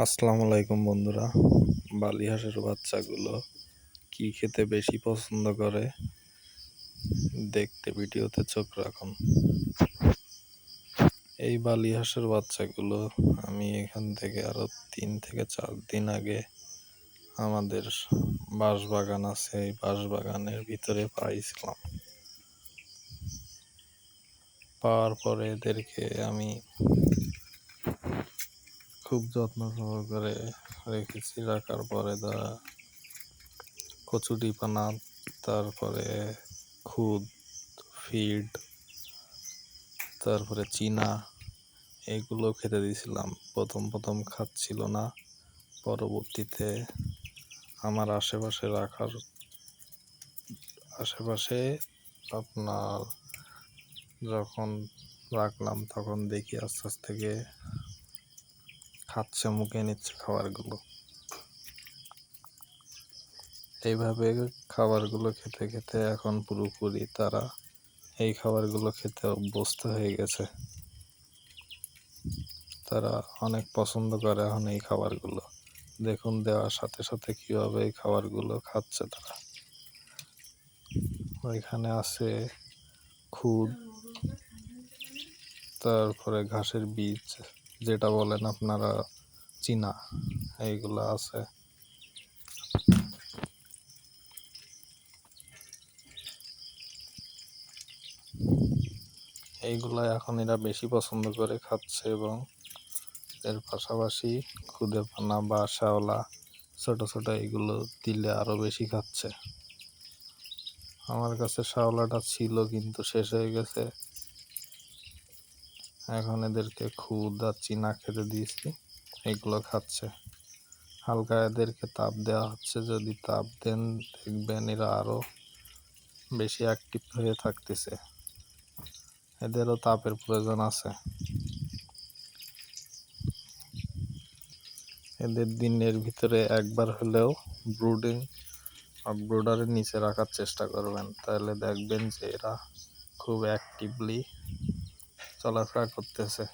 আসসালামু আলাইকুম বন্ধুরা। বালি হাঁসের বাচ্চাগুলো কি খেতে বেশি পছন্দ করে দেখতে ভিডিওতে চোখ রাখুন। এই বালি হাঁসের বাচ্চাগুলো আমি এখান থেকে আরো 3 থেকে 4 দিন আগে আমাদের বাঁশবাগান আছে, এই বাঁশবাগানের ভিতরে পাইছিলাম। পাওয়ার পরে এদেরকে আমি খুব যত্ন সহকারে রেখেছি। রাখার পরে কচুরিপানা, তারপরে খুদ, ফিড, তারপরে চীনা, এগুলো খেতে দিয়েছিলাম। প্রথম প্রথম খাচ্ছিল না, পরবর্তীতে আমার আশেপাশে আপনার যখন রাখলাম তখন দেখি আস্তে আস্তে খাচ্ছে, মুখে নিচ্ছে খাবারগুলো। এইভাবে খাবারগুলো খেতে খেতে এখন পুরোপুরি তারা এই খাবারগুলো খেতে অভ্যস্ত হয়ে গেছে। তারা অনেক পছন্দ করে এখন এই খাবারগুলো। দেখুন, দেওয়ার সাথে সাথে কিভাবে এই খাবারগুলো খাচ্ছে তারা। ওইখানে আছে খুদ, তারপরে ঘাসের বীজ, যেটা বলেন আপনারা চীনা, এইগুলো আছে। এইগুলো এখন এরা বেশি পছন্দ করে খাচ্ছে এবং এর পাশাপাশি খুদে পানা বা শ্যাওলা ছোট ছোট এইগুলো দিলে আরো বেশি খাচ্ছে। আমার কাছে শ্যাওলাটা ছিল কিন্তু শেষ হয়ে গেছে। এখন এদেরকে খুদ আর চীনা খেতে দিয়েছি, এগুলো খাচ্ছে। হালকা এদেরকে তাপ দেওয়া হচ্ছে, যদি তাপ দেন দেখবেন এরা আরো বেশি অ্যাক্টিভ হয়ে থাকতেছে। এদেরও তাপের প্রয়োজন আছে। এদের দিনের ভিতরে একবার হলেও ব্রুডারের নিচে রাখার চেষ্টা করবেন, তাহলে দেখবেন যে এরা খুব অ্যাক্টিভলি চলাফেরা করতেছে।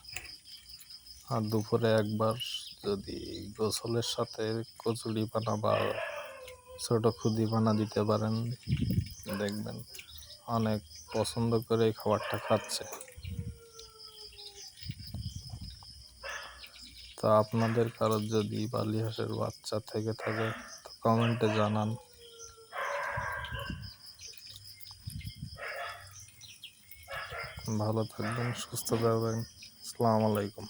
আর দুপুরে একবার যদি গোসলের সাথে কচুরিপানা বা ছোট খুদিপানা দিতে পারেন, দেখবেন অনেক পছন্দ করে এই খাবারটা খাচ্ছে। তা আপনাদের কারোর যদি বালি হাঁসের বাচ্চা থেকে থাকে তো কমেন্টে জানান। ভালো থাকবেন, সুস্থ থাকবেন। আসসালামু আলাইকুম।